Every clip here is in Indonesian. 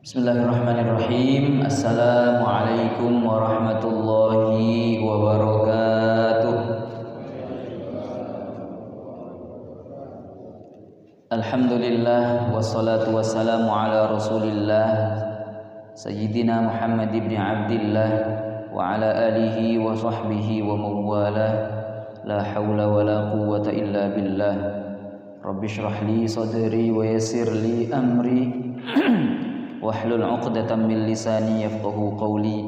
Bismillahirrahmanirrahim. Assalamualaikum warahmatullahi wabarakatuh. Alhamdulillah wassalatu wassalamu ala Rasulillah Sayyidina Muhammad ibn Abdillah wa ala alihi wa sahbihi wa mawalah. La hawla wa la quwwata illa billah. Rabbi shrah li sadri wa yassir li amri wahlul 'uqdatam min lisani yafqahu qawli.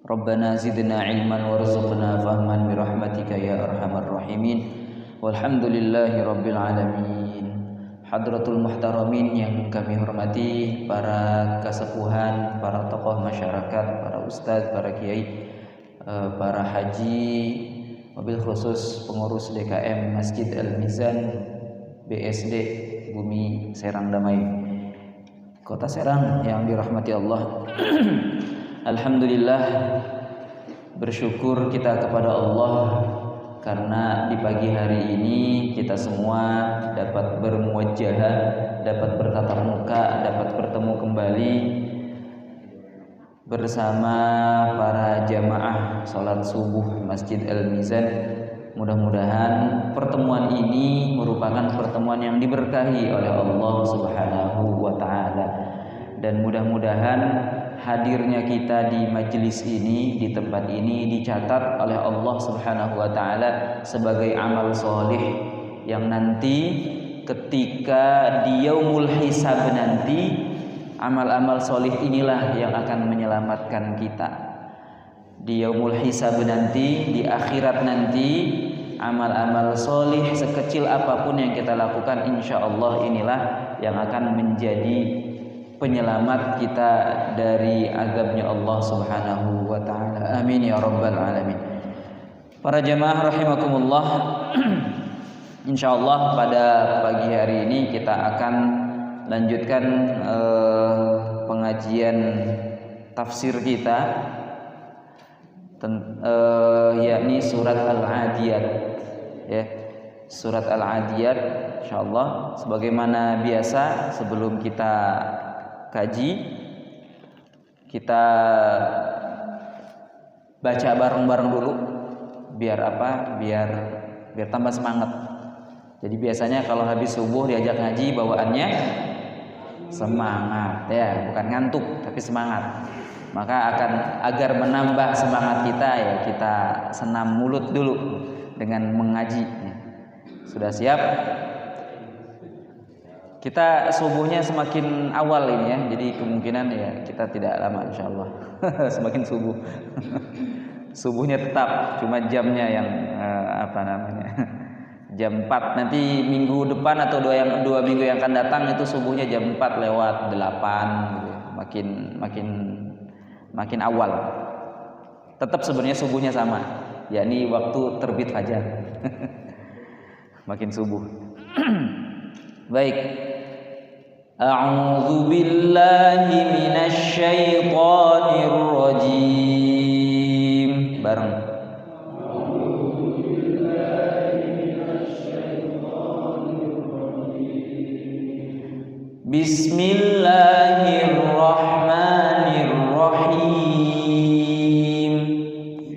Rabbana zidna ilman warzuqna fahman bi rahmatika ya arhamar rahimin. Walhamdulillahi rabbil alamin. Hadratul muhtaramin yang kami hormati, para kasepuhan, para tokoh masyarakat, para ustadz, para kiai, para haji, wabil khusus pengurus DKM Masjid Al-Mizan BSD Bumi Serang Damai, Kota Serang yang dirahmati Allah. Alhamdulillah, bersyukur kita kepada Allah karena di pagi hari ini kita semua dapat bermuwajjahah, dapat bertatap muka, dapat bertemu kembali bersama para jamaah salat subuh Masjid Al-Mizan. Mudah-mudahan pertemuan ini merupakan pertemuan yang diberkahi oleh Allah Subhanahu wa taala, dan mudah-mudahan hadirnya kita di majelis ini, di tempat ini, dicatat oleh Allah Subhanahu wa taala sebagai amal soleh yang nanti ketika di yaumul hisab nanti, amal-amal soleh inilah yang akan menyelamatkan kita. Di yaumul hisab nanti, di akhirat nanti, amal-amal soleh sekecil apapun yang kita lakukan, insya Allah inilah yang akan menjadi penyelamat kita dari azabnya Allah Subhanahu wa ta'ala. Amin ya rabbal alamin. Para jamaah rahimakumullah, insya Allah pada pagi hari ini kita akan lanjutkan pengajian tafsir kita, yakni surat Al-Adiyat, ya, surat Al-Adiyat. Insyaallah sebagaimana biasa, sebelum kita kaji, kita baca bareng-bareng dulu, biar apa? Biar tambah semangat. Jadi biasanya kalau habis subuh diajak ngaji, bawaannya semangat, ya, bukan ngantuk tapi semangat. Maka agar menambah semangat kita, ya, kita senam mulut dulu dengan mengaji. Sudah siap? Kita subuhnya semakin awal ini, ya, jadi kemungkinan ya kita tidak lama insyaallah. Semakin subuh. Subuhnya tetap, cuma jamnya yang jam 4 nanti minggu depan atau dua minggu yang akan datang itu subuhnya jam 4 lewat 8 gitu. Makin awal. Tetap sebenarnya subuhnya sama, yakni waktu terbit fajar. Makin subuh. Baik. A'udzu billahi minasy syaithanir rajim. Bareng. A'udzu billahi minasy syaithanir rajim. Bismillahirrahmanirrahim.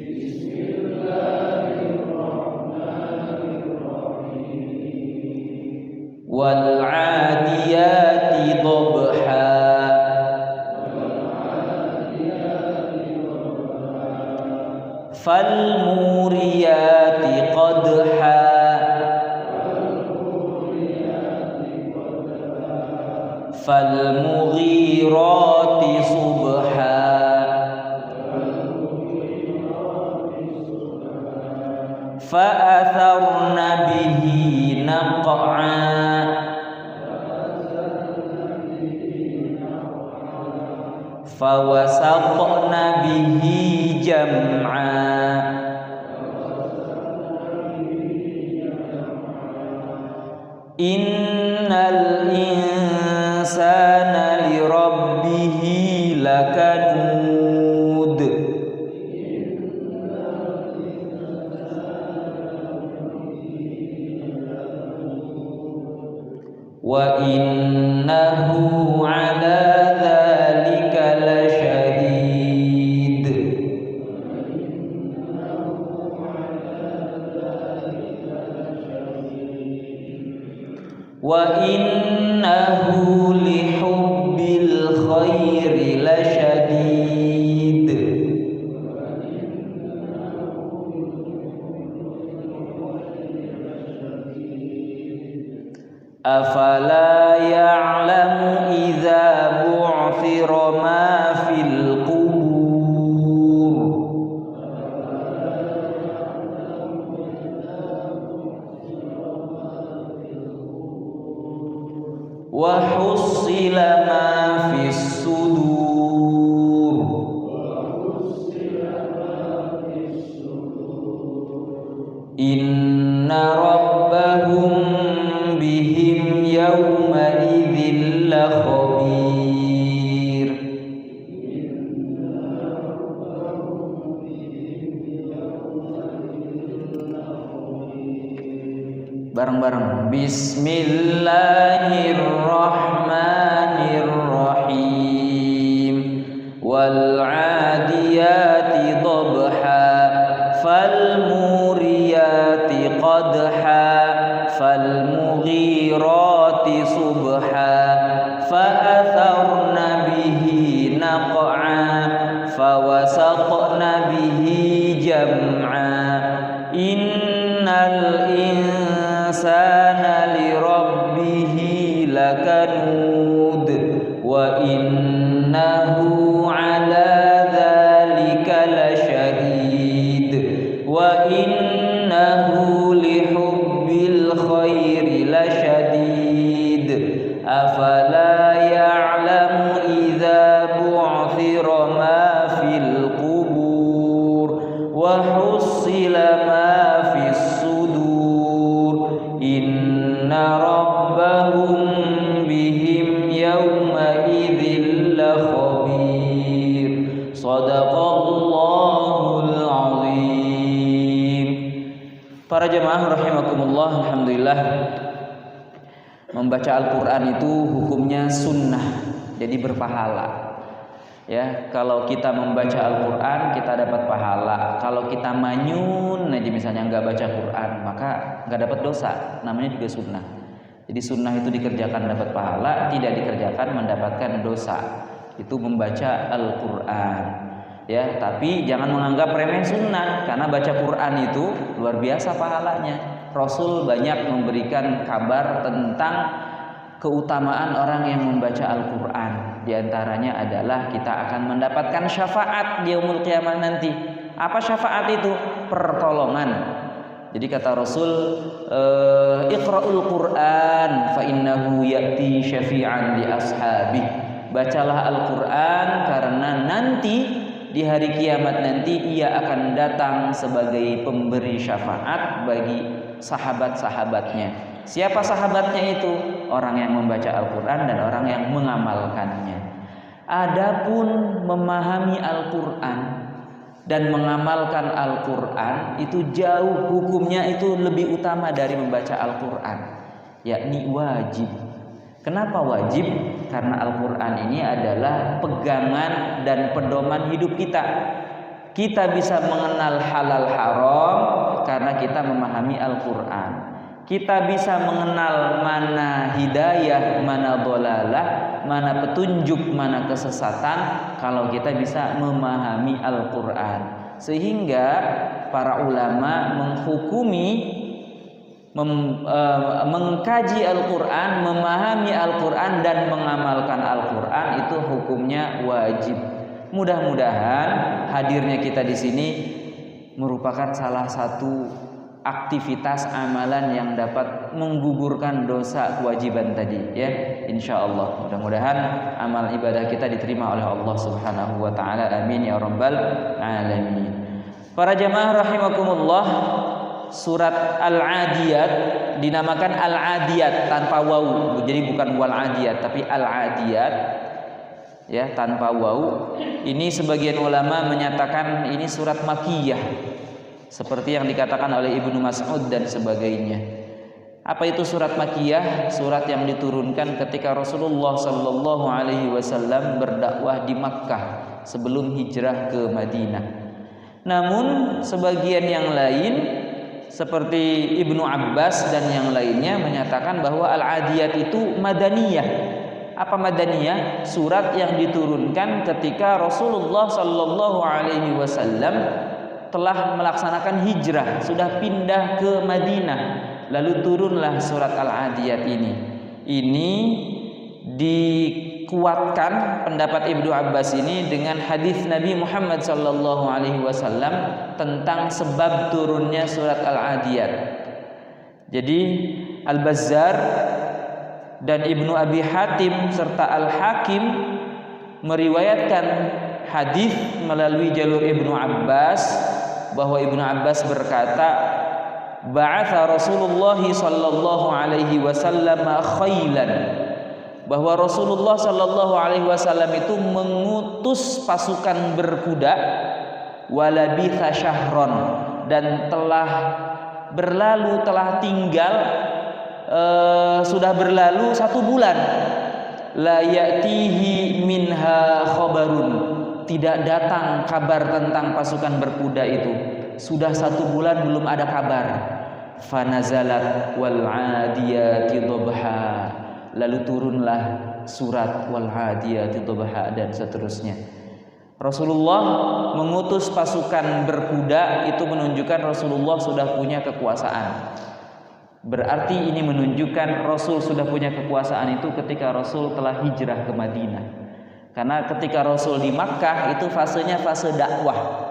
Bismillahirrahmanirrahim. Wal 'adiyati dhabha. Fal muriyati qadha. Fal mughirati subha. Fa atharna bihi naq'a. Fa wasaqna bihi jam'a. Innal insana li rabbihi lakanud. Wa innahu ala wa innahu lihubbil khairi lasyadid. Afala ya'lamu idza bu'thira ma fil qubur wa hussila ma fis sudur inna rabbahum bihim yawma idzin la khabir. Bareng-bareng. Bismillahirrahmanirrahim. Wal 'adiyati dhabha fal muriyati qadha fal mughirati subha fa atharna bihi naq'a fa wasaqna bihi jam'a innal insana li rabbihi lakanud wa innahu ala dzalika lasyahid wa innahu lihubbil khairi lasyadid afala ya'lamu idza bu'thira ma fil qubur wa hussila ma fis sudur inna rabbahum bihim yawma idzin la khabir. Shadaqallahul azim. Para jemaah rahimakumullah, alhamdulillah, membaca Al-Qur'an itu hukumnya sunnah, jadi berpahala. Ya, kalau kita membaca Al-Qur'an kita dapat pahala. Kalau kita manyun aja misalnya nggak baca Quran, maka nggak dapat dosa. Namanya juga sunnah. Jadi sunnah itu dikerjakan dapat pahala, tidak dikerjakan mendapatkan dosa. Itu membaca Al-Qur'an. Ya, tapi jangan menganggap remeh sunnah, karena baca Quran itu luar biasa pahalanya. Rasul banyak memberikan kabar tentang keutamaan orang yang membaca Al-Qur'an. Di antaranya adalah kita akan mendapatkan syafaat di yaumul qiyamah nanti. Apa syafaat itu? Pertolongan. Jadi kata Rasul, Iqra'ul Qur'an fa innahu ya'ti syafi'an li ashabih. Bacalah Al-Qur'an karena nanti di hari kiamat nanti ia akan datang sebagai pemberi syafaat bagi sahabat-sahabatnya. Siapa sahabatnya itu? Orang yang membaca Al-Qur'an dan orang yang mengamalkannya. Adapun memahami Al-Qur'an dan mengamalkan Al-Qur'an itu jauh hukumnya itu lebih utama dari membaca Al-Qur'an, yakni wajib. Kenapa wajib? Karena Al-Qur'an ini adalah pegangan dan pedoman hidup kita. Kita bisa mengenal halal haram karena kita memahami Al-Qur'an. Kita bisa mengenal mana hidayah, mana dhalalah, mana petunjuk, mana kesesatan kalau kita bisa memahami Al-Qur'an. Sehingga para ulama menghukumi mengkaji Al-Qur'an, memahami Al-Qur'an dan mengamalkan Al-Qur'an itu hukumnya wajib. Mudah-mudahan hadirnya kita di sini merupakan salah satu aktivitas amalan yang dapat menggugurkan dosa kewajiban tadi, ya, insyaallah. Mudah-mudahan amal ibadah kita diterima oleh Allah Subhanahu wa taala. Amin ya rabbal alamin. Para jamaah rahimakumullah, surat Al-Adiyat dinamakan Al-Adiyat tanpa waw. Jadi bukan wal adiyat tapi Al-Adiyat, ya, tanpa waw. Ini sebagian ulama menyatakan ini surat Makkiyah, seperti yang dikatakan oleh Ibnu Mas'ud dan sebagainya. Apa itu surat Makkiyah? Surat yang diturunkan ketika Rasulullah sallallahu alaihi wasallam berdakwah di Makkah sebelum hijrah ke Madinah. Namun sebagian yang lain seperti Ibnu Abbas dan yang lainnya menyatakan bahwa Al-Adiyat itu madaniyah. Apa madaniyah? Surat yang diturunkan ketika Rasulullah Shallallahu Alaihi Wasallam telah melaksanakan hijrah, sudah pindah ke Madinah, lalu turunlah surat Al-Adiyat ini. Ini dikuatkan pendapat Ibnu Abbas ini dengan hadis Nabi Muhammad Shallallahu Alaihi Wasallam tentang sebab turunnya surat Al-Adiyat. Jadi Al-Bazzar dan Ibnu Abi Hatim serta Al-Hakim meriwayatkan hadis melalui jalur Ibnu Abbas bahwa Ibnu Abbas berkata, ba'atha Rasulullah sallallahu alaihi wasallam khailan, bahwa Rasulullah sallallahu alaihi wasallam itu mengutus pasukan berkuda, walabitha syahron, dan telah tinggal sudah berlalu 1 bulan, la ya'tihi minha khabarun, tidak datang kabar tentang pasukan berkuda itu. Sudah 1 bulan belum ada kabar. Fanazalat wal 'adiyati dhabha, lalu turunlah surat wal 'adiyati dhabha dan seterusnya. Rasulullah mengutus pasukan berkuda, itu menunjukkan Rasulullah sudah punya kekuasaan. Berarti ini menunjukkan Rasul sudah punya kekuasaan itu ketika Rasul telah hijrah ke Madinah. Karena ketika Rasul di Makkah itu fasenya fase dakwah.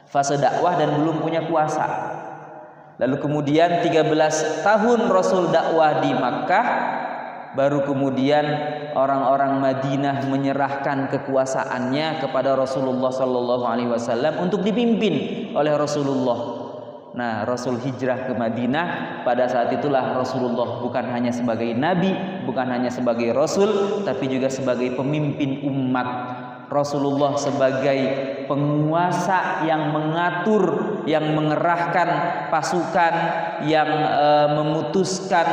Fase dakwah dan belum punya kuasa. Lalu kemudian 13 tahun Rasul dakwah di Makkah, baru kemudian orang-orang Madinah menyerahkan kekuasaannya kepada Rasulullah sallallahu alaihi wasallam untuk dipimpin oleh Rasulullah. Nah, Rasul hijrah ke Madinah, pada saat itulah Rasulullah bukan hanya sebagai nabi, bukan hanya sebagai rasul, tapi juga sebagai pemimpin umat. Rasulullah sebagai penguasa yang mengatur, yang mengerahkan pasukan, yang memutuskan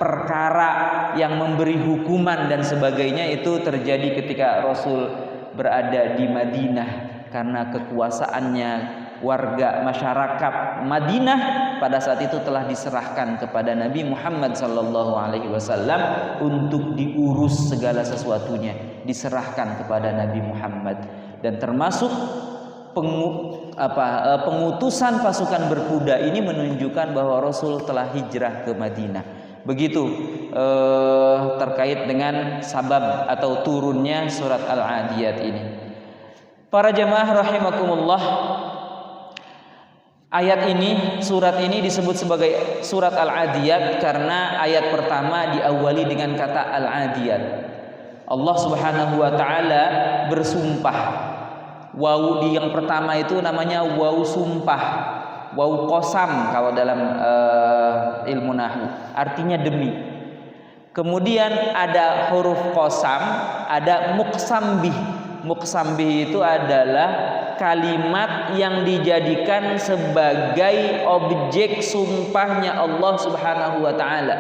perkara, yang memberi hukuman dan sebagainya, itu terjadi ketika Rasul berada di Madinah. Karena kekuasaannya, warga masyarakat Madinah pada saat itu telah diserahkan kepada Nabi Muhammad sallallahu alaihi wasallam untuk diurus segala sesuatunya, diserahkan kepada Nabi Muhammad. Dan termasuk pengutusan pasukan berkuda ini menunjukkan bahwa Rasul telah hijrah ke Madinah. Begitu terkait dengan sabab atau turunnya surat Al-Adiyat ini. Para jamaah rahimakumullah, ayat ini, surat ini disebut sebagai surat Al-Adiyat karena ayat pertama diawali dengan kata Al-Adiyat. Allah Subhanahu wa taala bersumpah. Waw di yang pertama itu namanya waw sumpah. Waw qasam kalau dalam ilmu nahwu, artinya demi. Kemudian ada huruf qasam, ada muqsam bih. Muqsam bih itu adalah kalimat yang dijadikan sebagai objek sumpahnya Allah Subhanahu wa taala.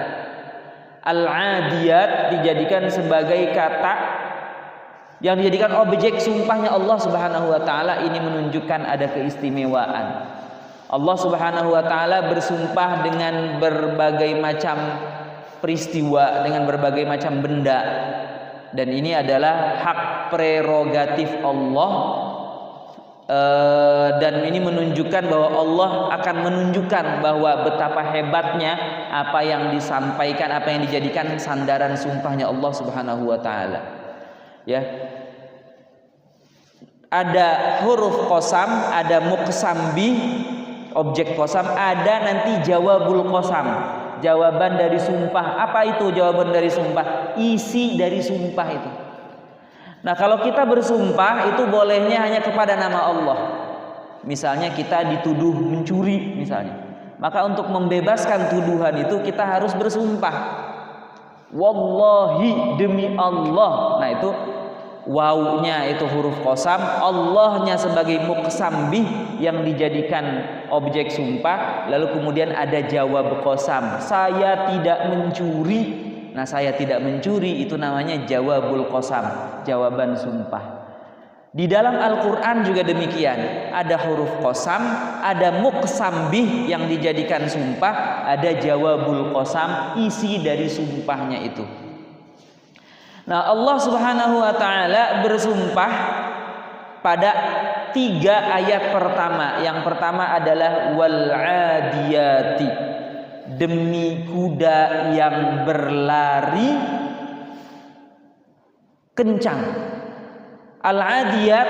Al-Adiyat dijadikan sebagai kata yang dijadikan objek sumpahnya Allah Subhanahu wa taala. Ini menunjukkan ada keistimewaan. Allah Subhanahu wa taala bersumpah dengan berbagai macam peristiwa, dengan berbagai macam benda. Dan ini adalah hak prerogatif Allah, dan ini menunjukkan bahwa Allah akan menunjukkan bahwa betapa hebatnya apa yang disampaikan, apa yang dijadikan sandaran sumpahnya Allah Subhanahu wa taala. Ya. Ada huruf qasam, ada muqsam bih, objek qasam, ada nanti jawabul qasam. Jawaban dari sumpah. Apa itu jawaban dari sumpah? Isi dari sumpah itu. Nah, kalau kita bersumpah itu bolehnya hanya kepada nama Allah. Misalnya kita dituduh mencuri misalnya. Maka untuk membebaskan tuduhan itu kita harus bersumpah. Wallahi, demi Allah. Nah, itu wawunya itu huruf qasam, Allahnya sebagai muqsam bih yang dijadikan objek sumpah, lalu kemudian ada jawab qasam, saya tidak mencuri. Nah, saya tidak mencuri itu namanya jawabul qasam, jawaban sumpah. Di dalam Al-Quran juga demikian. Ada huruf qasam, ada muqsam bih yang dijadikan sumpah, ada jawabul qasam, isi dari sumpahnya itu. Nah, Allah Subhanahu wa ta'ala bersumpah pada 3 ayat pertama. Yang pertama adalah wal adiyati, demi kuda yang berlari kencang. Al-adiyat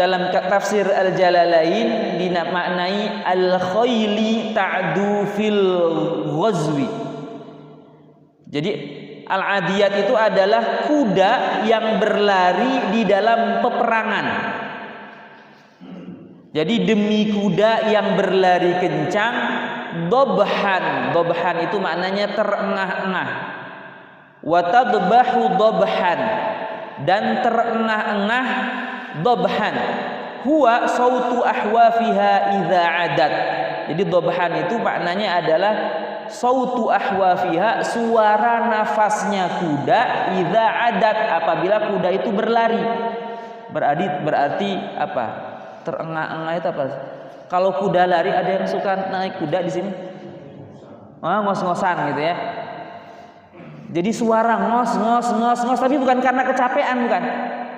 dalam tafsir Al-Jalalain dimaknai al-khayli ta'du fil ghazwi. Jadi al-adiyat itu adalah kuda yang berlari di dalam peperangan. Jadi demi kuda yang berlari kencang, dobhan. Dobhan itu maknanya terengah-engah. Wa tadbahu dobhan, dan terengah-engah dobhan. Huwa sautu ahwafiha idza adat. Jadi dobhan itu maknanya adalah sautu ahwafiha, suara nafasnya kuda, idza adat, apabila kuda itu berlari. Berarti apa? Terengah-engah itu apa? Kalau kuda lari, ada yang suka naik kuda di sini? Ngos-ngosan gitu ya. Jadi suara ngos, tapi bukan karena kecapean, bukan.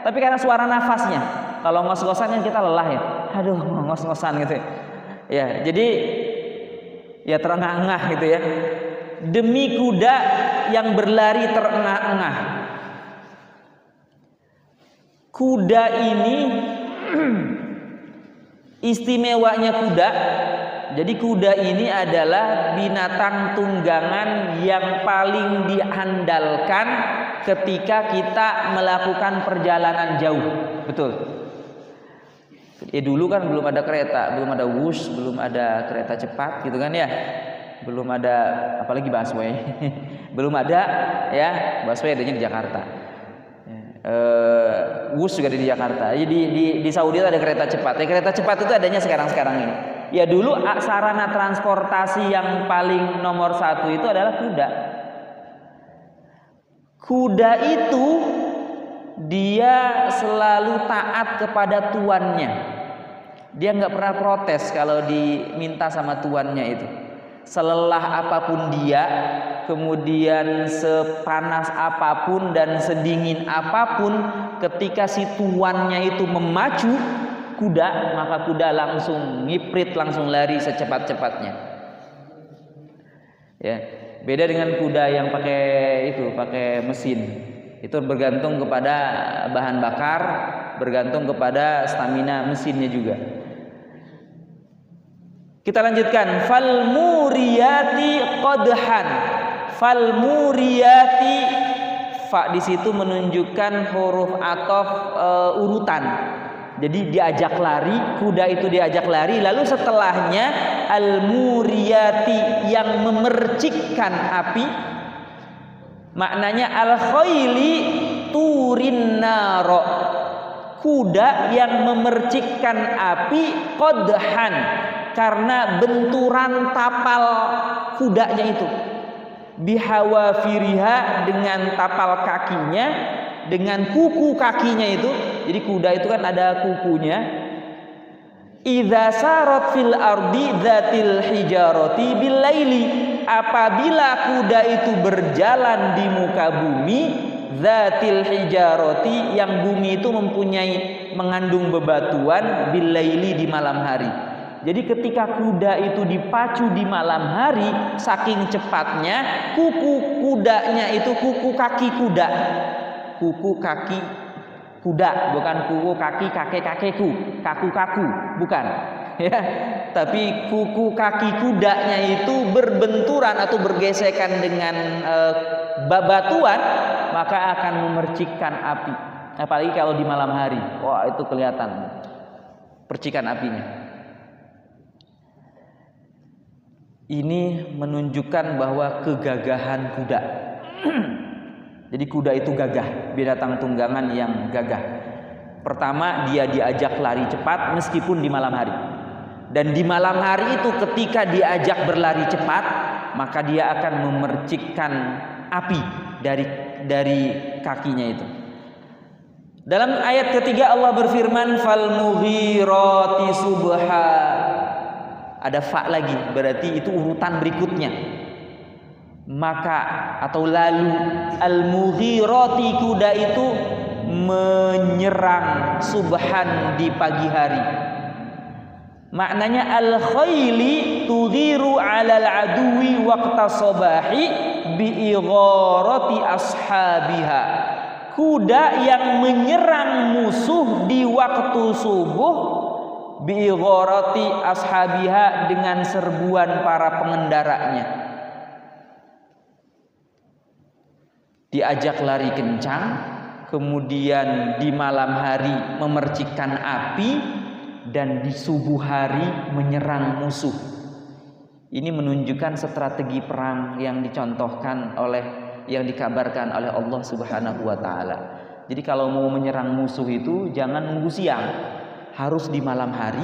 Tapi karena suara nafasnya. Kalau ngos-ngosan kan kita lelah ya. Aduh, ngos-ngosan gitu ya. Ya, jadi ya terengah-engah gitu ya. Demi kuda yang berlari terengah-engah. Kuda ini istimewanya kuda. Jadi kuda ini adalah binatang tunggangan yang paling diandalkan ketika kita melakukan perjalanan jauh. Betul. Ya dulu kan belum ada kereta, belum ada wush, belum ada kereta cepat gitu kan ya. Belum ada, apalagi busway. Belum ada ya, busway adanya di Jakarta. Wush juga ada di Jakarta. Jadi di Saudi ada kereta cepat. Ya, kereta cepat itu adanya sekarang ini. Ya dulu sarana transportasi yang paling nomor 1 itu adalah kuda. Kuda itu dia selalu taat kepada tuannya. Dia nggak pernah protes kalau diminta sama tuannya itu. Selelah apapun dia, kemudian sepanas apapun dan sedingin apapun, ketika si tuannya itu memacu kuda, maka kuda langsung ngiprit, langsung lari secepat-cepatnya. Ya, beda dengan kuda yang pakai mesin. Itu bergantung kepada bahan bakar, bergantung kepada stamina mesinnya juga. Kita lanjutkan, fal muriyati qadhan. Fal muriyati, fa di situ menunjukkan huruf ataf urutan. Jadi diajak lari, kuda itu diajak lari, lalu setelahnya al-muriyati, yang memercikkan api. Maknanya al-khayli turin naro, kuda yang memercikkan api, qadhan, karena benturan tapal kudanya itu. Bihawafiriha, dengan tapal kakinya, dengan kuku kakinya itu. Jadi kuda itu kan ada kukunya. Idza sarat fil ardi dzatil hijarati bil laili, apabila kuda itu berjalan di muka bumi, dzatil hijarati, yang bumi itu mengandung bebatuan, bil laili, di malam hari. Jadi ketika kuda itu dipacu di malam hari, saking cepatnya, kuku kudanya itu kuku kaki kuda. Kuku kaki kuda, bukan kuku kaki kakek-kakekku, kaku-kaku, bukan. Ya, tapi kuku kaki kudanya itu berbenturan atau bergesekan dengan bebatuan, maka akan memercikkan api. Apalagi kalau di malam hari. Wah, itu kelihatan percikan apinya. Ini menunjukkan bahwa kegagahan kuda. Jadi kuda itu gagah, binatang tunggangan yang gagah. Pertama, dia diajak lari cepat meskipun di malam hari. Dan di malam hari itu ketika diajak berlari cepat, maka dia akan memercikkan api dari kakinya itu. Dalam ayat ketiga Allah berfirman fal mughirati subha. Ada fa lagi, berarti itu urutan berikutnya. Maka atau lalu al mughirati, kuda itu menyerang subhan di pagi hari. Maknanya al khayli tughiru 'alal aduwi waqta sabahi bi igharati ashabiha. Kuda yang menyerang musuh di waktu subuh bi igharati ashabiha, dengan serbuan para pengendaranya. Diajak lari kencang, kemudian di malam hari memercikkan api, dan di subuh hari menyerang musuh. Ini menunjukkan strategi perang yang dicontohkan yang dikabarkan oleh Allah Subhanahu wa taala. Jadi kalau mau menyerang musuh itu jangan nunggu siang, harus di malam hari,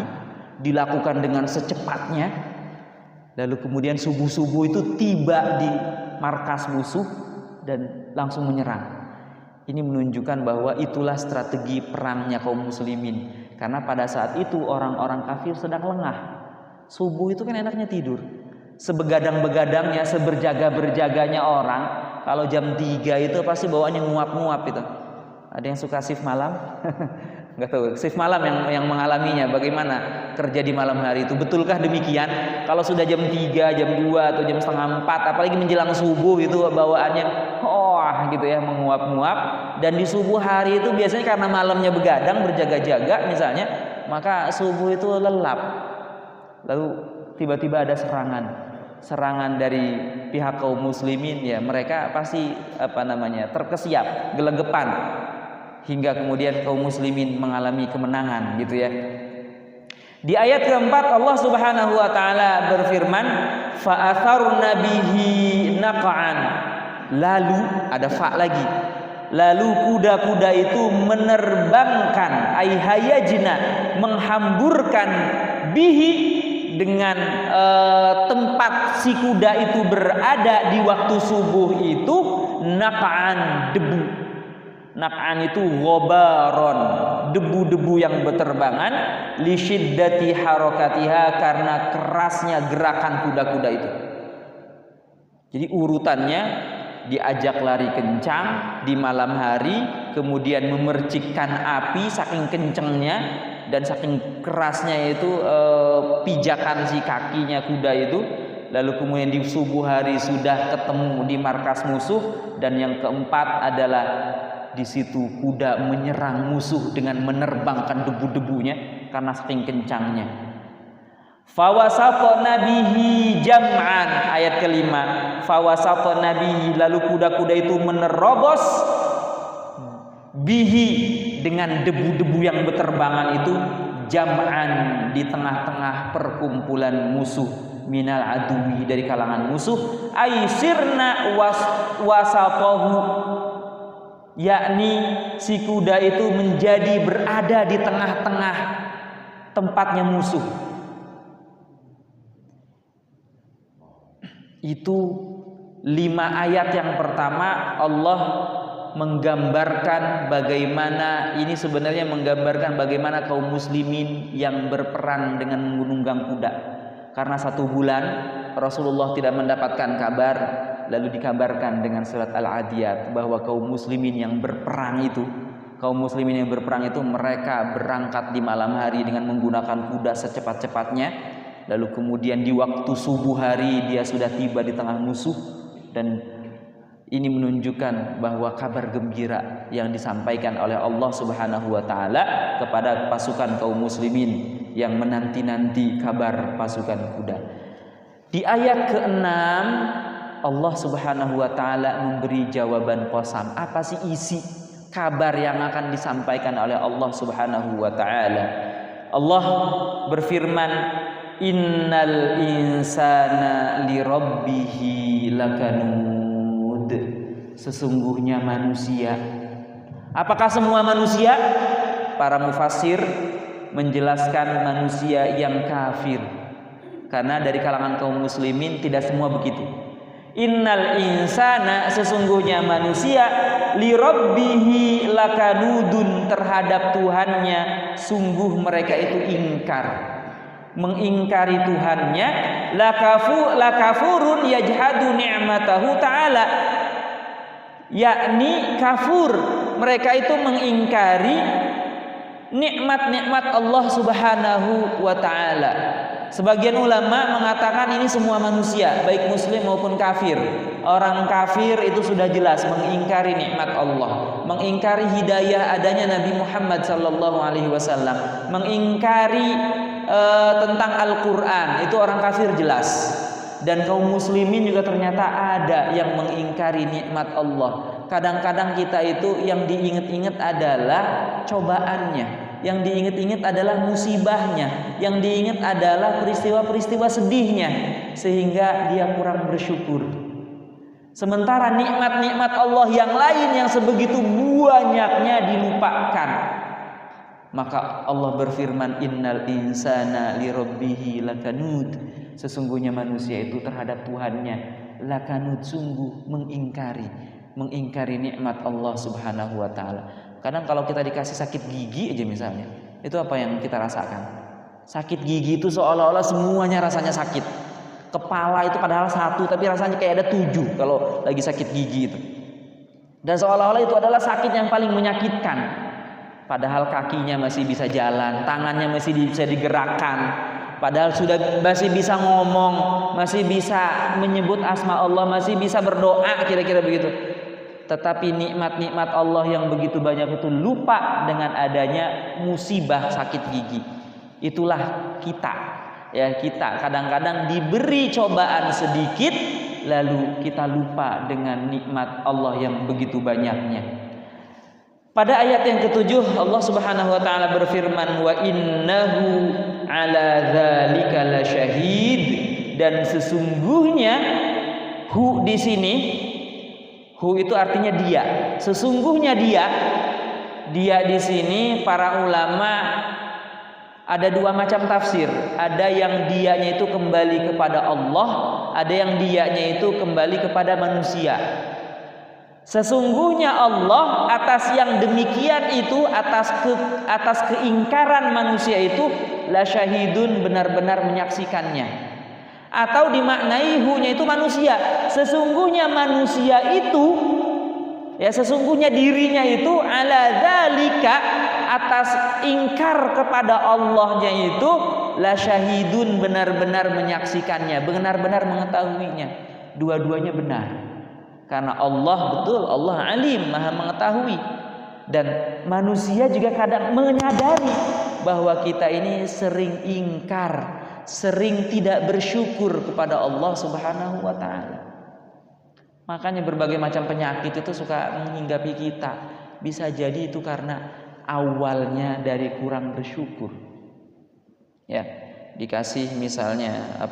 dilakukan dengan secepatnya. Lalu kemudian subuh-subuh itu tiba di markas musuh dan langsung menyerang. Ini menunjukkan bahwa itulah strategi perangnya kaum muslimin. Karena pada saat itu orang-orang kafir sedang lengah. Subuh itu kan enaknya tidur. Sebegadang-begadangnya, seberjaga-berjaganya orang, kalau jam 3 itu pasti bawaannya nguap-nguap itu. Ada yang suka shift malam? Enggak tahu. Shift malam yang mengalaminya, bagaimana kerja di malam hari itu? Betulkah demikian? Kalau sudah jam 3, jam 2 atau jam setengah 4, apalagi menjelang subuh itu bawaannya gitu ya, menguap-nguap. Dan di subuh hari itu biasanya karena malamnya begadang, berjaga-jaga misalnya, maka subuh itu lelap. Lalu tiba-tiba ada serangan dari pihak kaum muslimin, ya mereka pasti terkesiap, gelegepan, hingga kemudian kaum muslimin mengalami kemenangan gitu ya. Di ayat keempat Allah Subhanahu wa taala berfirman fa atharna bihi naq'an. Lalu ada fa lagi. Lalu kuda-kuda itu menerbangkan hayajna, menghamburkan bihi, dengan tempat si kuda itu berada di waktu subuh itu, naq'an, debu. Naq'an itu ghabaron, debu-debu yang berterbangan, li syiddati harakatiha, karena kerasnya gerakan kuda-kuda itu. Jadi urutannya diajak lari kencang di malam hari, kemudian memercikkan api saking kencengnya dan saking kerasnya itu pijakan si kakinya kuda itu. Lalu kemudian di subuh hari sudah ketemu di markas musuh. Dan yang keempat adalah di situ kuda menyerang musuh dengan menerbangkan debu-debunya karena saking kencangnya. Fawasatna bihi jam'an, ayat kelima. Fawasatna bihi, lalu kuda-kuda itu menerobos bihi, dengan debu-debu yang berterbangan itu, jam'an, di tengah-tengah perkumpulan musuh, minal aduwi, dari kalangan musuh, aisirna wasatahu, yakni si kuda itu menjadi berada di tengah-tengah tempatnya musuh. Itu 5 ayat yang pertama Allah menggambarkan bagaimana, ini sebenarnya menggambarkan bagaimana kaum muslimin yang berperang dengan menunggang kuda. Karena 1 bulan Rasulullah tidak mendapatkan kabar, lalu dikabarkan dengan surat Al-Adiyat bahwa kaum muslimin yang berperang itu, mereka berangkat di malam hari dengan menggunakan kuda secepat-cepatnya. Lalu kemudian di waktu subuh hari dia sudah tiba di tengah musuh. Dan ini menunjukkan bahwa kabar gembira yang disampaikan oleh Allah Subhanahu wa taala kepada pasukan kaum muslimin yang menanti-nanti kabar pasukan kuda. Di ayat ke-6 Allah Subhanahu wa taala memberi jawaban qasam. Apa sih isi kabar yang akan disampaikan oleh Allah Subhanahu wa taala? Allah berfirman, innal insana lirabbihi lakanud. Sesungguhnya manusia. Apakah semua manusia? Para mufassir menjelaskan manusia yang kafir. Karena dari kalangan kaum muslimin tidak semua begitu. Innal insana, sesungguhnya manusia, li rabbihi lakanudun, terhadap Tuhannya sungguh mereka itu ingkar, mengingkari Tuhannya. Lakafurun yajhadu ni'matahu ta'ala, yakni kafur, mereka itu mengingkari nikmat-nikmat Allah Subhanahu wa ta'ala. Sebagian ulama mengatakan ini semua manusia, baik muslim maupun kafir. Orang kafir itu sudah jelas mengingkari nikmat Allah, mengingkari hidayah adanya Nabi Muhammad sallallahu alaihi wasallam, mengingkari tentang Al-Qur'an, itu orang kafir jelas. Dan kaum muslimin juga ternyata ada yang mengingkari nikmat Allah. Kadang-kadang kita itu yang diingat-ingat adalah cobaannya, yang diingat-ingat adalah musibahnya, yang diingat adalah peristiwa-peristiwa sedihnya, sehingga dia kurang bersyukur. Sementara nikmat-nikmat Allah yang lain yang sebegitu banyaknya dilupakan. Maka Allah berfirman, innal insana li rabbihi lakanud, sesungguhnya manusia itu terhadap Tuhannya lakanud, sungguh mengingkari nikmat Allah Subhanahu wa ta'ala. Kadang kalau kita dikasih sakit gigi aja misalnya, itu apa yang kita rasakan? Sakit gigi itu seolah-olah semuanya rasanya sakit. Kepala itu padahal satu, tapi rasanya kayak ada 7 kalau lagi sakit gigi itu. Dan seolah-olah itu adalah sakit yang paling menyakitkan. Padahal kakinya masih bisa jalan, tangannya masih bisa digerakkan, padahal masih bisa ngomong, masih bisa menyebut asma Allah, masih bisa berdoa, kira-kira begitu. Tetapi nikmat-nikmat Allah yang begitu banyak itu lupa dengan adanya musibah sakit gigi. Itulah kita. Ya, kita kadang-kadang diberi cobaan sedikit lalu kita lupa dengan nikmat Allah yang begitu banyaknya. Pada ayat yang ke-7 Allah Subhanahu wa taala berfirman, wa innahu ala dzalika lasyahid, dan sesungguhnya hu di sini, hu itu artinya dia. Sesungguhnya dia di sini para ulama ada 2 macam tafsir. Ada yang dianya itu kembali kepada Allah, ada yang dianya itu kembali kepada manusia. Sesungguhnya Allah atas yang demikian itu, atas keingkaran manusia itu, la syahidun, benar-benar menyaksikannya. Atau dimaknai hu-nya itu manusia. Sesungguhnya manusia itu, ya sesungguhnya dirinya itu, ala dzalika, atas ingkar kepada Allahnya itu, la syahidun, benar-benar menyaksikannya, benar-benar mengetahuinya. Dua-duanya benar. Karena Allah betul, Allah alim, maha mengetahui. Dan manusia juga kadang menyadari bahwa kita ini sering ingkar, sering tidak bersyukur kepada Allah Subhanahu wa ta'ala. Makanya berbagai macam penyakit itu suka menghinggapi kita. Bisa jadi itu karena awalnya dari kurang bersyukur. Ya, dikasih misalnya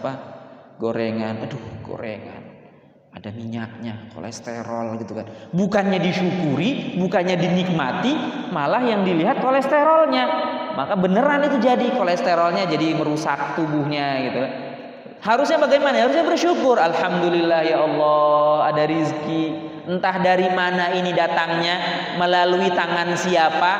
gorengan, gorengan, ada minyaknya, kolesterol gitu kan. Bukannya disyukuri, bukannya dinikmati, malah yang dilihat kolesterolnya. Maka beneran itu jadi kolesterolnya jadi merusak tubuhnya gitu. Harusnya bagaimana? Harusnya bersyukur. Alhamdulillah ya Allah ada rizki. Entah dari mana ini datangnya, melalui tangan siapa,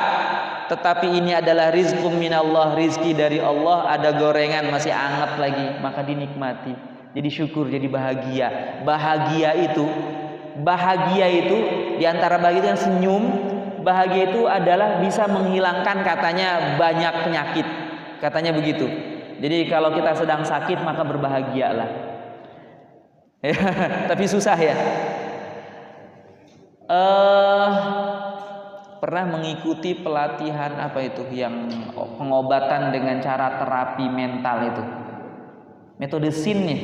tetapi ini adalah rizqum minallah, rizki dari Allah. Ada gorengan masih anget lagi, maka dinikmati. Jadi syukur, jadi bahagia. Bahagia itu diantara bahagia yang senyum. Bahagia itu adalah bisa menghilangkan katanya banyak penyakit. Katanya begitu. Jadi kalau kita sedang sakit maka berbahagialah. Tapi susah ya. Pernah mengikuti pelatihan yang pengobatan dengan cara terapi mental itu. Metode SIN-nya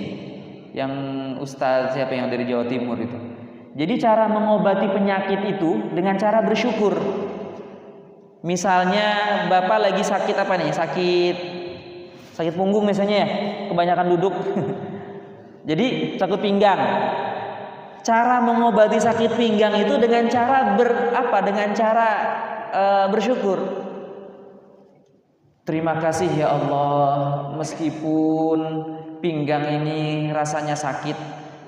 yang Ustaz siapa yang dari Jawa Timur itu. Jadi cara mengobati penyakit itu dengan cara bersyukur. Misalnya Bapak lagi sakit sakit punggung misalnya ya, kebanyakan duduk. Jadi sakit pinggang. Cara mengobati sakit pinggang itu dengan cara bersyukur. Terima kasih ya Allah, meskipun pinggang ini rasanya sakit,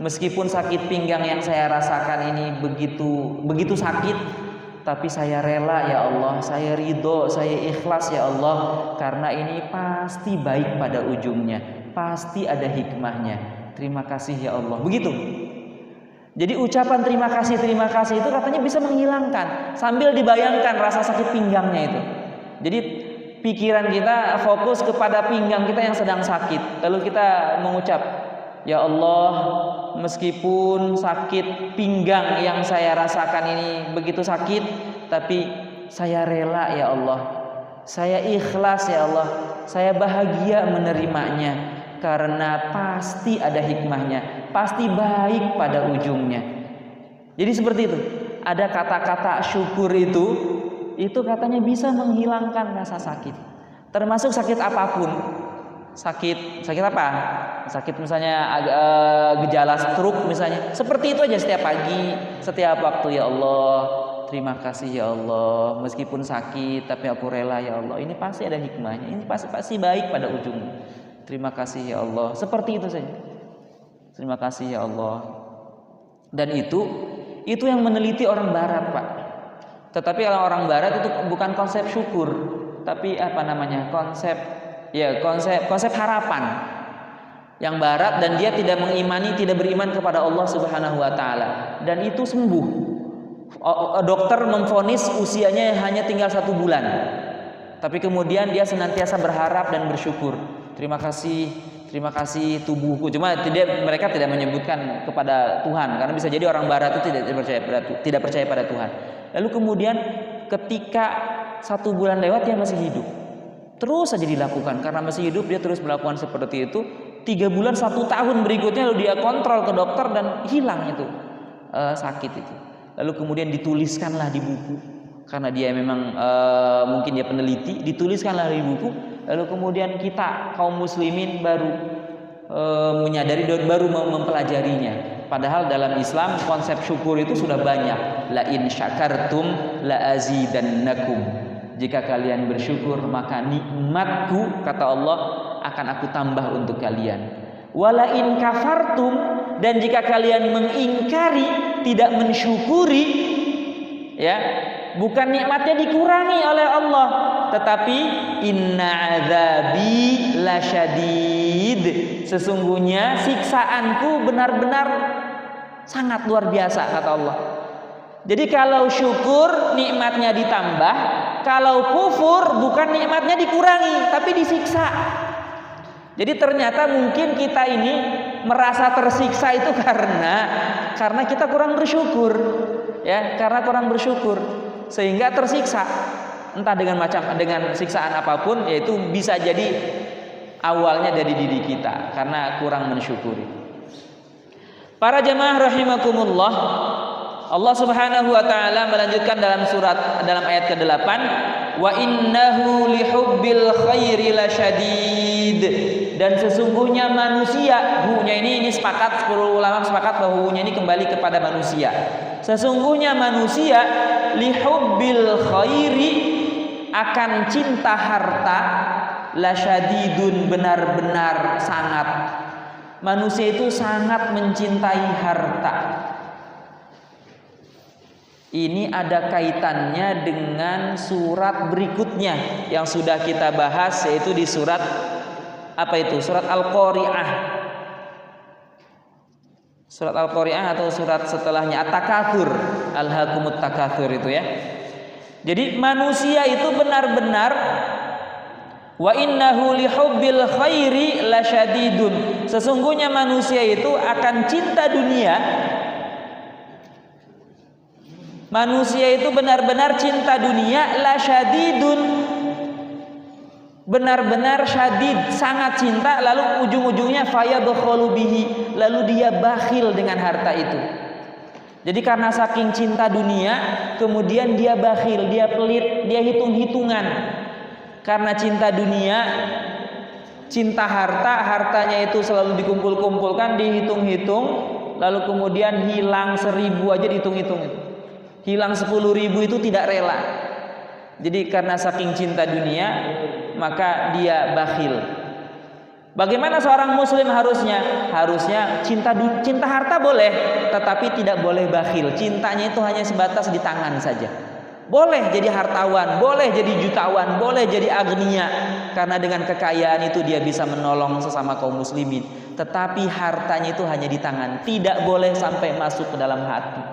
Meskipun sakit pinggang yang saya rasakan ini begitu sakit, tapi saya rela ya Allah, saya ridho, saya ikhlas ya Allah, karena ini pasti baik pada ujungnya, pasti ada hikmahnya. Terima kasih ya Allah. Begitu. Jadi ucapan terima kasih itu katanya bisa menghilangkan sambil dibayangkan rasa sakit pinggangnya itu. Jadi pikiran kita fokus kepada pinggang kita yang sedang sakit, lalu kita mengucap, ya Allah, meskipun sakit pinggang yang saya rasakan ini begitu sakit, tapi saya rela ya Allah, saya ikhlas ya Allah, saya bahagia menerimanya, karena pasti ada hikmahnya, pasti baik pada ujungnya. Jadi seperti itu. Ada kata-kata syukur itu katanya bisa menghilangkan rasa sakit, termasuk sakit apapun. Sakit apa? Sakit misalnya gejala stroke misalnya. Seperti itu aja setiap pagi, setiap waktu, ya Allah, terima kasih ya Allah, meskipun sakit tapi aku rela ya Allah. Ini pasti ada hikmahnya. Ini pasti baik pada ujungnya. Terima kasih ya Allah. Seperti itu saja. Terima kasih ya Allah. Dan itu yang meneliti orang barat, Pak. Tetapi kalau orang barat itu bukan konsep syukur, tapi konsep harapan. Yang barat, dan dia tidak beriman kepada Allah Subhanahu wa taala, dan itu sembuh. Dokter memvonis usianya hanya tinggal 1 bulan. Tapi kemudian dia senantiasa berharap dan bersyukur. Terima kasih tubuhku. Cuma mereka tidak menyebutkan kepada Tuhan, karena bisa jadi orang barat itu tidak percaya pada Tuhan. Lalu kemudian ketika 1 bulan lewat dia masih hidup, terus saja dilakukan. Karena masih hidup dia terus melakukan seperti itu. 3 bulan 1 tahun berikutnya lalu dia kontrol ke dokter dan hilang itu sakit itu. Lalu kemudian dituliskanlah di buku, karena dia memang mungkin dia peneliti, dituliskanlah di buku. Lalu kemudian kita kaum muslimin baru menyadari dan baru mempelajarinya. Padahal dalam Islam konsep syukur itu sudah banyak. La in syakartum la azidannakum. Jika kalian bersyukur maka nikmatku, kata Allah, akan aku tambah untuk kalian. Wala in kafartum, dan jika kalian mengingkari, tidak mensyukuri, ya, bukan nikmatnya dikurangi oleh Allah, tetapi inna azabi lasyadid, sesungguhnya siksaanku benar-benar sangat luar biasa, kata Allah. Jadi kalau syukur nikmatnya ditambah, kalau kufur bukan nikmatnya dikurangi tapi disiksa. Jadi ternyata mungkin kita ini merasa tersiksa itu karena kita kurang bersyukur, ya, karena kurang bersyukur sehingga tersiksa. Entah dengan siksaan apapun, yaitu bisa jadi awalnya dari diri kita karena kurang mensyukuri. Para jemaah rahimakumullah, Allah Subhanahu wa taala melanjutkan dalam ayat ke-8, wa innahu lihubbil khairi lasyadid, dan sesungguhnya manusia, hunya ini sepakat, 10 ulama sepakat bahwa hunya ini kembali kepada manusia. Sesungguhnya manusia lihubbil khairi, akan cinta harta, lasyadidun, benar-benar sangat. Manusia itu sangat mencintai harta. Ini ada kaitannya dengan surat berikutnya yang sudah kita bahas, yaitu di surat apa itu? Surat Al-Qari'ah. Surat Al-Qari'ah atau surat setelahnya At-Takatsur, Alhaakumut Takatsur itu ya. Jadi manusia itu benar-benar wa innahu lihubbil khairi lasyadidun. Sesungguhnya manusia itu akan cinta dunia. Manusia itu benar-benar cinta dunia, lasyadidun, benar-benar syadid, sangat cinta, lalu ujung-ujungnya fayabkhulu bihi, lalu dia bakhil dengan harta itu. Jadi karena saking cinta dunia, kemudian dia bakhil, dia pelit, dia hitung-hitungan. Karena cinta dunia, cinta harta, hartanya itu selalu dikumpul-kumpulkan, dihitung-hitung, lalu kemudian hilang 1000 aja dihitung-hitung. Hilang 10.000 itu tidak rela. Jadi karena saking cinta dunia, maka dia bakhil. Bagaimana seorang muslim harusnya? Harusnya cinta harta boleh, tetapi tidak boleh bakhil. Cintanya itu hanya sebatas di tangan saja. Boleh jadi hartawan, boleh jadi jutawan, boleh jadi agnia, karena dengan kekayaan itu dia bisa menolong sesama kaum muslimin. Tetapi hartanya itu hanya di tangan, tidak boleh sampai masuk ke dalam hati.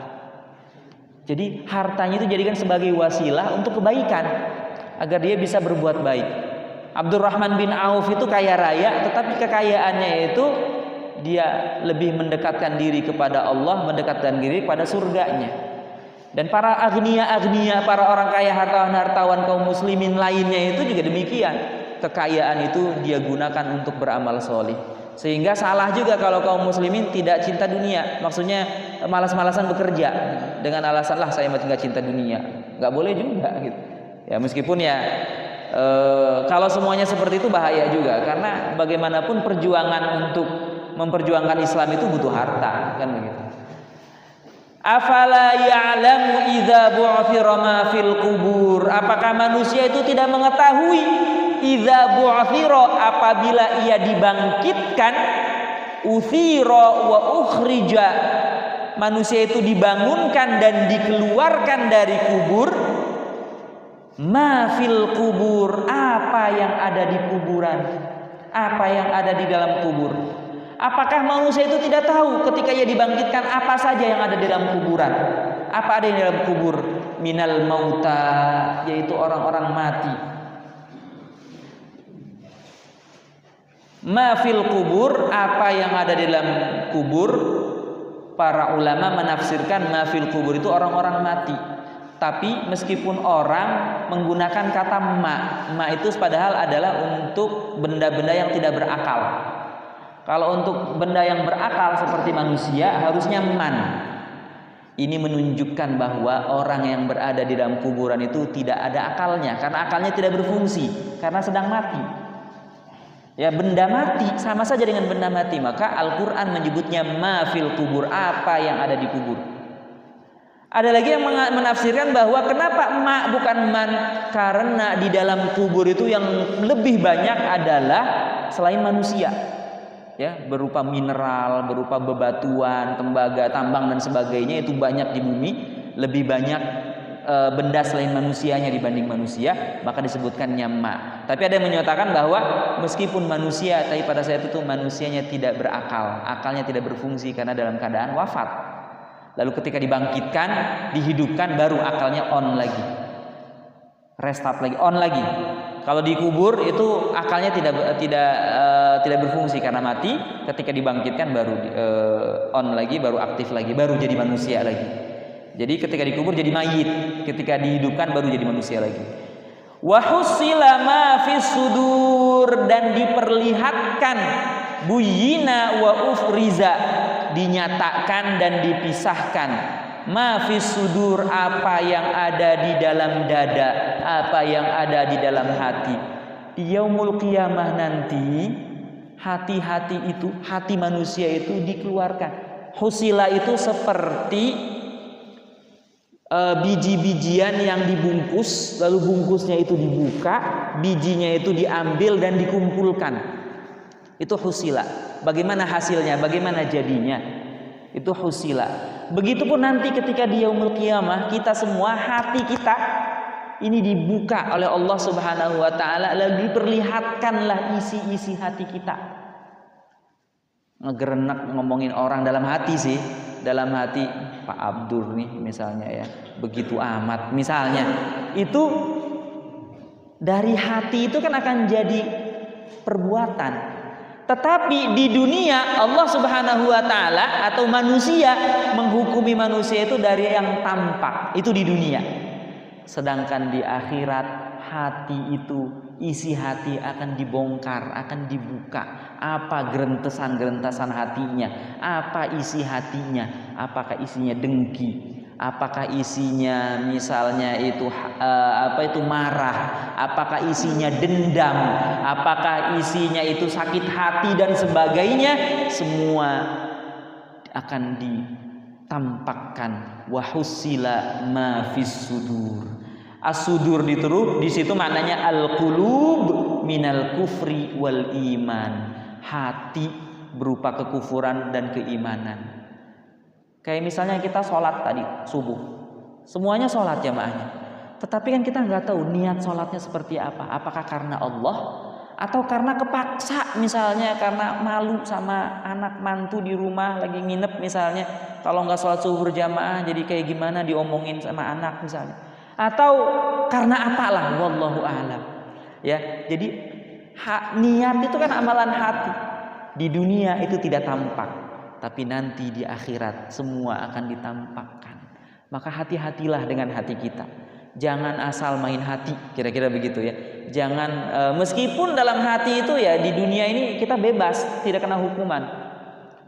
Jadi hartanya itu jadikan sebagai wasilah untuk kebaikan, agar dia bisa berbuat baik. Abdurrahman bin Auf itu kaya raya, tetapi kekayaannya itu dia lebih mendekatkan diri kepada Allah, mendekatkan diri kepada surganya. Dan para agnia, para orang kaya, hartawan kaum muslimin lainnya itu juga demikian. Kekayaan itu dia gunakan untuk beramal solih. Sehingga salah juga kalau kaum muslimin tidak cinta dunia. Maksudnya malas-malasan bekerja dengan alasan lah saya nggak cinta dunia. Nggak boleh juga gitu. Ya meskipun ya kalau semuanya seperti itu bahaya juga, karena bagaimanapun perjuangan untuk memperjuangkan Islam itu butuh harta, kan begitu. Afala ya'lamu idza bu'thira ma fil qubur. Apakah manusia itu tidak mengetahui idza bu'thira, apabila ia dibangkitkan, uthira wa ukhrija, manusia itu dibangunkan dan dikeluarkan dari kubur. Ma fil kubur, apa yang ada di kuburan, apa yang ada di dalam kubur. Apakah manusia itu tidak tahu ketika ia dibangkitkan apa saja yang ada di dalam kuburan? Apa ada di dalam kubur? Minal mauta, yaitu orang-orang mati. Ma fil kubur, apa yang ada di dalam kubur. Para ulama menafsirkan ma fil kubur itu orang-orang mati. Tapi meskipun orang menggunakan kata ma itu padahal adalah untuk benda-benda yang tidak berakal. Kalau untuk benda yang berakal seperti manusia harusnya man. Ini menunjukkan bahwa orang yang berada di dalam kuburan itu tidak ada akalnya, karena akalnya tidak berfungsi karena sedang mati. Ya, benda mati sama saja dengan benda mati. Maka Al-Quran menyebutnya ma fil kubur, apa yang ada di kubur. Ada lagi yang menafsirkan bahwa kenapa ma bukan man, karena di dalam kubur itu yang lebih banyak adalah selain manusia, ya, berupa mineral, berupa bebatuan, tembaga, tambang dan sebagainya, itu banyak di bumi, lebih banyak benda selain manusianya dibanding manusia, maka disebutkannya ma. Tapi ada yang menyatakan bahwa meskipun manusia, tapi pada saat itu manusianya tidak berakal, akalnya tidak berfungsi karena dalam keadaan wafat. Lalu ketika dibangkitkan, dihidupkan, baru akalnya on lagi, restart lagi, on lagi. Kalau dikubur itu akalnya tidak berfungsi karena mati. Ketika dibangkitkan baru on lagi, baru aktif lagi, baru jadi manusia lagi. Jadi ketika dikubur jadi mayit, ketika dihidupkan baru jadi manusia lagi. Wa husila ma fis sudur, dan diperlihatkan, buyina wa ufriza, dinyatakan dan dipisahkan, ma fis sudur, apa yang ada di dalam dada, apa yang ada di dalam hati. Di yaumul qiyamah nanti hati-hati itu, hati manusia itu dikeluarkan. Husila itu seperti biji-bijian yang dibungkus, lalu bungkusnya itu dibuka, bijinya itu diambil dan dikumpulkan. Itu husila. Bagaimana hasilnya, bagaimana jadinya, itu husila. Begitupun nanti ketika di yaumul qiyamah, kita semua, hati kita ini dibuka oleh Allah Subhanahu wa taala, lalu diperlihatkanlah isi-isi hati kita. Ngegerenak ngomongin orang dalam hati sih, dalam hati Pak Abdur nih misalnya, ya, begitu amat misalnya. Itu dari hati itu kan akan jadi perbuatan. Tetapi di dunia Allah Subhanahu wa taala atau manusia menghukumi manusia itu dari yang tampak, itu di dunia. Sedangkan di akhirat hati itu, isi hati akan dibongkar, akan dibuka. Apa gerentesan-gerentasan hatinya, apa isi hatinya, apakah isinya dengki, apakah isinya misalnya itu marah, apakah isinya dendam, apakah isinya itu sakit hati dan sebagainya, semua akan ditampakkan. Wahusila ma fis sudur. As-sudur di situ maknanya al-qulub minal kufri wal iman. hati berupa kekufuran dan keimanan. Kayak misalnya kita sholat tadi subuh, semuanya sholat jamaahnya, tetapi kan kita nggak tahu niat sholatnya seperti apa. Apakah karena Allah atau karena kepaksa, misalnya karena malu sama anak mantu di rumah lagi nginep misalnya, kalau nggak sholat subuh berjamaah jadi kayak gimana diomongin sama anak misalnya, atau karena apalah, wallahu a'lam. Ya, jadi niat itu kan amalan hati. Di dunia itu tidak tampak, tapi nanti di akhirat semua akan ditampakkan. Maka hati-hatilah dengan hati kita. Jangan asal main hati, kira-kira begitu ya. Jangan meskipun dalam hati itu ya di dunia ini kita bebas, tidak kena hukuman,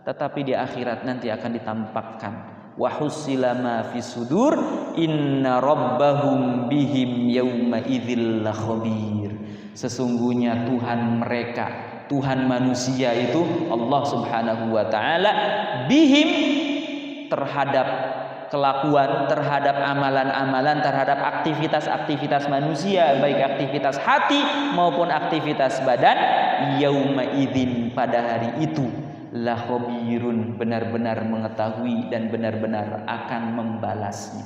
tetapi di akhirat nanti akan ditampakkan. Wa husila ma fi sudur inna rabbahum bihim yauma idzil khabir. Sesungguhnya Tuhan mereka, Tuhan manusia itu Allah Subhanahu wa taala, bihim terhadap kelakuan, terhadap amalan-amalan, terhadap aktivitas-aktivitas manusia, baik aktivitas hati maupun aktivitas badan, yauma idzin, pada hari itu, la khabirun, benar-benar mengetahui dan benar-benar akan membalasnya.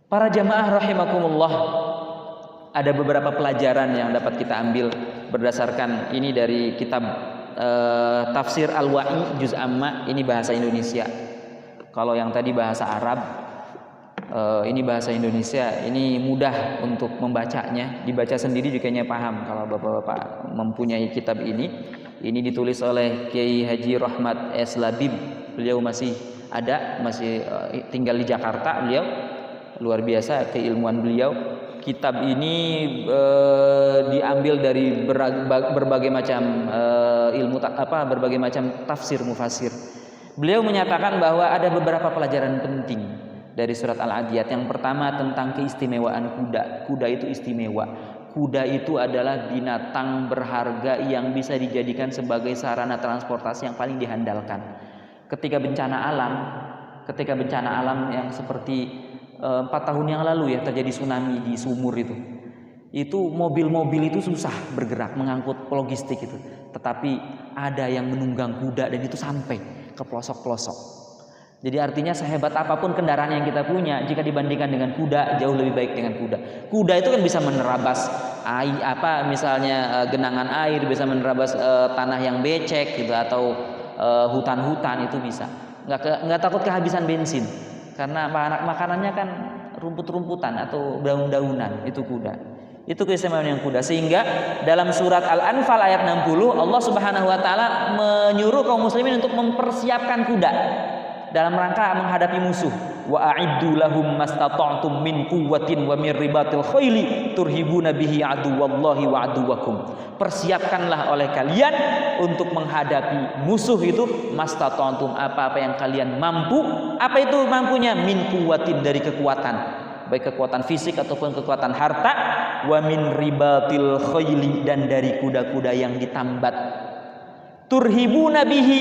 Para jamaah rahimakumullah, ada beberapa pelajaran yang dapat kita ambil berdasarkan ini dari kitab Tafsir Al-Wa'i Juz Amma, ini bahasa Indonesia. Kalau yang tadi bahasa Arab, ini bahasa Indonesia, ini mudah untuk membacanya, dibaca sendiri juga kayaknya paham kalau bapak-bapak mempunyai kitab ini. Ini ditulis oleh Kiai Haji Rahmat S. Labib, beliau masih ada, masih tinggal di Jakarta beliau, luar biasa keilmuan beliau. Kitab ini diambil dari berbagai macam ilmu berbagai macam tafsir mufasir. Beliau menyatakan bahwa ada beberapa pelajaran penting dari surat Al-Adiyat. Yang pertama tentang keistimewaan kuda. Kuda itu istimewa. Kuda itu adalah binatang berharga yang bisa dijadikan sebagai sarana transportasi yang paling dihandalkan. Ketika bencana alam yang seperti 4 tahun yang lalu ya, terjadi tsunami di Sumur itu mobil-mobil itu susah bergerak mengangkut logistik itu, tetapi ada yang menunggang kuda dan itu sampai ke pelosok-pelosok. Jadi artinya sehebat apapun kendaraan yang kita punya, jika dibandingkan dengan kuda, jauh lebih baik dengan kuda. Kuda itu kan bisa menerabas misalnya genangan air, bisa menerabas tanah yang becek gitu, atau hutan-hutan, itu bisa. Nggak takut kehabisan bensin. Karena makanannya kan rumput-rumputan atau daun-daunan, itu kuda. Itu keistimewaan yang kuda. Sehingga dalam surat Al-Anfal ayat 60, Allah Subhanahu wa taala menyuruh kaum muslimin untuk mempersiapkan kuda dalam rangka menghadapi musuh. Wa a'iddu lahum mastata'tum min quwwatin wa min ribatil khaili turhibuna bihi aduwallahi wa aduwakum. Persiapkanlah oleh kalian untuk menghadapi musuh itu mastata'tum, apa-apa yang kalian mampu. Apa itu mampunya? Min quwwatin, dari kekuatan, baik kekuatan fisik ataupun kekuatan harta, wa min ribatil khaili, dan dari kuda-kuda yang ditambat. Turhibuna bihi,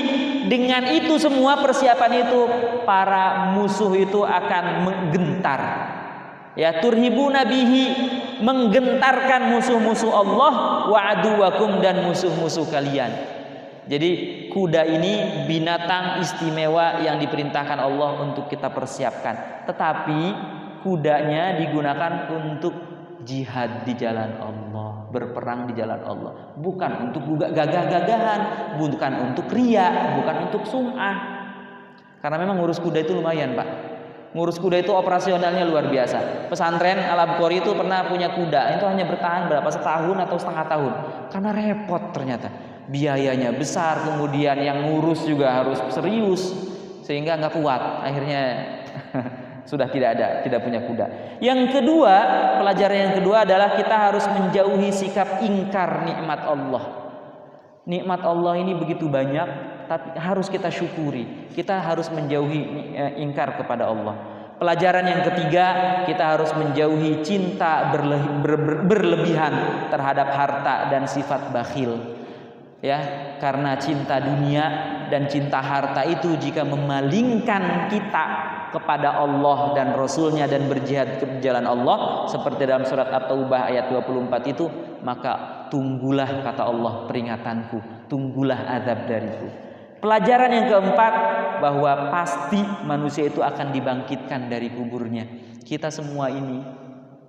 dengan itu semua persiapan itu para musuh itu akan menggentar. Ya, turhibuna bihi, menggentarkan musuh-musuh Allah, wa aduwakum, dan musuh-musuh kalian. Jadi kuda ini binatang istimewa yang diperintahkan Allah untuk kita persiapkan. Tetapi kudanya digunakan untuk jihad di jalan Allah, berperang di jalan Allah, bukan untuk gagah-gagahan, bukan untuk riya, bukan untuk sum'ah. Karena memang ngurus kuda itu lumayan, Pak. Ngurus kuda itu operasionalnya luar biasa. Pesantren Al-Abqari itu pernah punya kuda, itu hanya bertahan berapa, setahun atau setengah tahun, karena repot ternyata. Biayanya besar, kemudian yang ngurus juga harus serius, sehingga nggak kuat, akhirnya sudah tidak punya kuda. Yang kedua, pelajaran yang kedua adalah kita harus menjauhi sikap ingkar nikmat Allah. Nikmat Allah ini begitu banyak, tapi harus kita syukuri. Kita harus menjauhi ingkar kepada Allah. Pelajaran yang ketiga, kita harus menjauhi cinta berlebihan terhadap harta dan sifat bakhil. Ya, karena cinta dunia dan cinta harta itu jika memalingkan kita kepada Allah dan Rasulnya dan berjihad ke jalan Allah, seperti dalam surat At-Taubah ayat 24 itu, maka tunggulah, kata Allah, peringatanku, tunggulah azab dariku. Pelajaran yang keempat, bahwa pasti manusia itu akan dibangkitkan dari kuburnya. Kita semua ini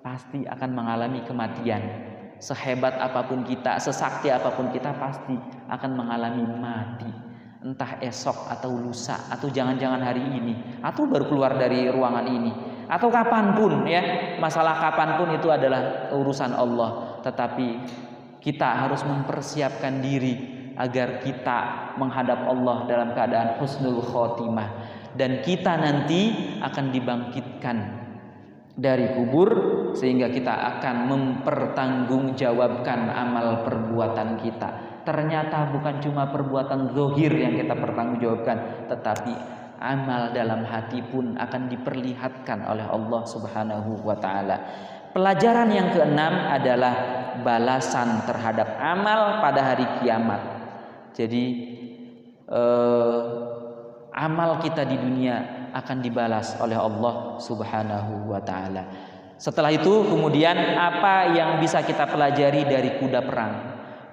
pasti akan mengalami kematian. Sehebat apapun kita, sesakti apapun kita, pasti akan mengalami mati. Entah esok atau lusa, atau jangan-jangan hari ini, atau baru keluar dari ruangan ini, atau kapanpun ya. Masalah kapanpun itu adalah urusan Allah. Tetapi kita harus mempersiapkan diri agar kita menghadap Allah dalam keadaan husnul khotimah. Dan kita nanti akan dibangkitkan dari kubur, sehingga kita akan mempertanggungjawabkan amal perbuatan kita. Ternyata bukan cuma perbuatan zahir yang kita pertanggungjawabkan, tetapi amal dalam hati pun akan diperlihatkan oleh Allah Subhanahu wa taala. Pelajaran yang keenam adalah balasan terhadap amal pada hari kiamat. Jadi amal kita di dunia akan dibalas oleh Allah Subhanahu wa taala. Setelah itu kemudian apa yang bisa kita pelajari dari kuda perang?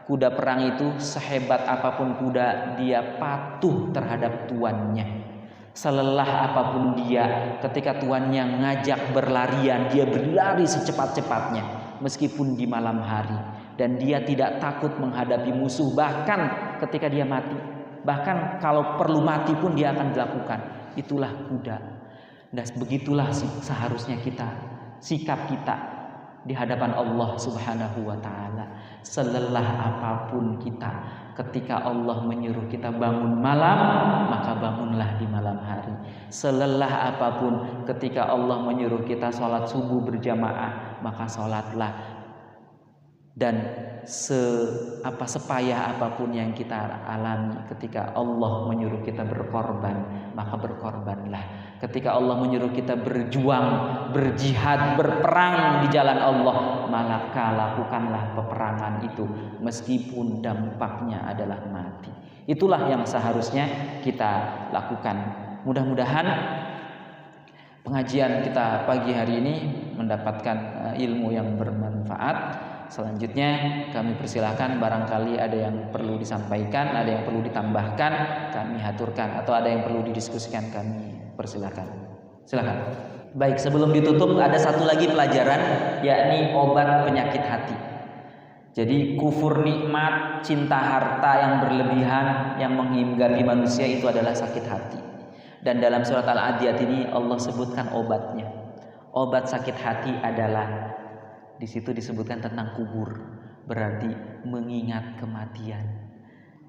Kuda perang itu sehebat apapun kuda, dia patuh terhadap tuannya. Selelah apapun dia, ketika tuannya ngajak berlarian, dia berlari secepat-cepatnya meskipun di malam hari. Dan dia tidak takut menghadapi musuh, bahkan ketika dia mati. Bahkan kalau perlu mati pun dia akan dilakukan. Itulah kuda. Dan begitulah seharusnya kita, sikap kita di hadapan Allah Subhanahu wa taala. Selelah apapun kita, ketika Allah menyuruh kita bangun malam, maka bangunlah di malam hari. Selelah apapun ketika Allah menyuruh kita sholat subuh berjamaah, maka sholatlah. Dan sepayah apapun yang kita alami, ketika Allah menyuruh kita berkorban, maka berkorbanlah. Ketika Allah menyuruh kita berjuang, berjihad, berperang di jalan Allah, maka lakukanlah peperangan itu meskipun dampaknya adalah mati. Itulah yang seharusnya kita lakukan. Mudah-mudahan pengajian kita pagi hari ini mendapatkan ilmu yang bermanfaat. Selanjutnya kami persilahkan, barangkali ada yang perlu disampaikan, ada yang perlu ditambahkan, kami haturkan, atau ada yang perlu didiskusikan, kami persilahkan. Silakan. Baik, sebelum ditutup ada satu lagi pelajaran, yakni obat penyakit hati. Jadi kufur nikmat, cinta harta yang berlebihan yang menghinggapi manusia itu adalah sakit hati. Dan dalam surat Al-Adiyat ini Allah sebutkan obatnya. Obat sakit hati adalah, di situ disebutkan tentang kubur, berarti mengingat kematian.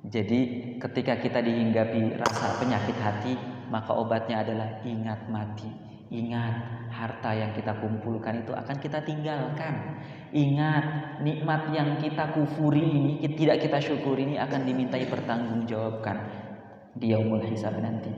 Jadi ketika kita dihinggapi rasa penyakit hati, maka obatnya adalah ingat mati. Ingat harta yang kita kumpulkan itu akan kita tinggalkan. Ingat nikmat yang kita kufuri ini, tidak kita syukuri ini, akan dimintai pertanggungjawabkan di yaumul hisab nanti.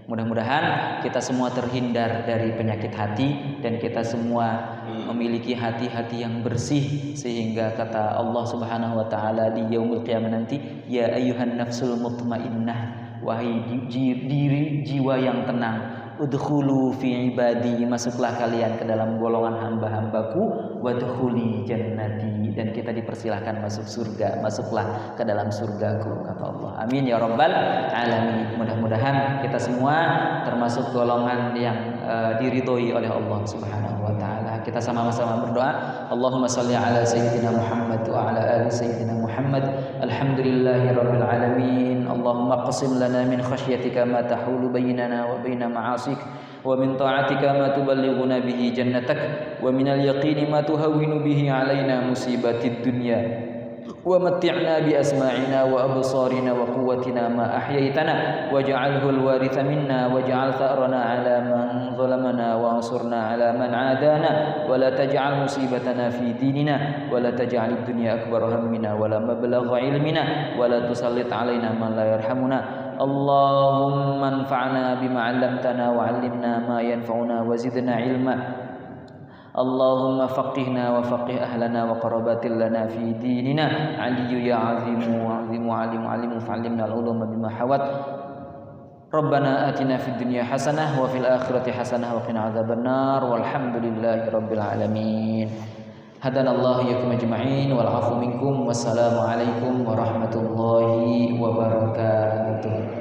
Mudah-mudahan kita semua terhindar dari penyakit hati, dan kita semua memiliki hati-hati yang bersih, sehingga kata Allah Subhanahu wa taala di yaumul qiyamah nanti, ya ayyuhan nafsul mutmainnah, wahai diri jiwa yang tenang, udkhulu fi ibadi, masuklah kalian ke dalam golongan hamba-hambaku, wadkhuli jannati, dan kita dipersilahkan masuk surga, masuklah ke dalam surgaku, kata Allah. Amin ya rabbal alamin. Mudah-mudahan kita semua termasuk golongan yang diridhoi oleh Allah Subhanahu wa taala. Kita sama-sama berdoa. Allahumma shalli ala sayyidina Muhammad wa ala ali sayyidina Muhammad. Alhamdulillahirabbil alamin. Allahumma qasim lana min khasyyatika ma tahulu bainana wa baina ma'asik, wa min ta'atika ma tuballighuna bihi jannatak, wa minal yaqini ma tuhawwinu bihi alaina musibatid dunya, wa matti'na bi asma'ina wa absarina wa quwwatina ma ahyaytana, waj'alhu al-waritha minna, waj'al tha'rana 'ala man zalamana wa ansurna 'ala man 'adana, wa la taj'al musibatana fi dinina, wa la taj'al ad-dunya akbar hammina wa la mablagha 'ilmina, wa la tusallit 'alaina man la yarhamuna. Allahumma anfa'na bima 'allamtana wa 'allimna ma yanfa'una wa zidna 'ilma. Allahumma faqihna wa faqih ahlana wa qarabatil lana fi dinina. Aliyyu ya azimu wa azimu alimu alimu fa'allimna al-uluma bima hawat. Rabbana atina fid dunya hasanah wa fil akhirati hasanah wa qina adzabannar. Walhamdulillahi rabbil alamin. Hadanallahu iyyakum ajma'in wal 'afwu minkum. Wassalamu alaikum warahmatullahi wabarakatuh.